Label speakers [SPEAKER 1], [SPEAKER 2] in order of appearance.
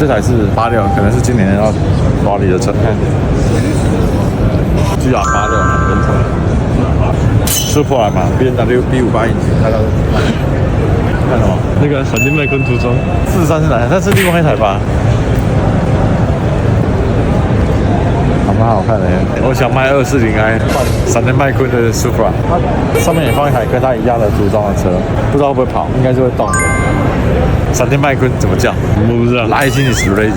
[SPEAKER 1] 这台是86，可能是今年要巴黎的车。看 GR86人车 ，Supra 嘛 ，BMW B58引擎，看到看什么？
[SPEAKER 2] 那个闪电麦昆涂装
[SPEAKER 1] 43是哪台？那是另外一台吧？还蛮好看的耶。我想卖240i 换闪电麦昆的 Supra， 它上面也放一台跟它一样的组装的车，不知道会不会跑，应该是会动的。闪电麦昆怎么叫？
[SPEAKER 2] 我不知道。
[SPEAKER 1] Lightning is ready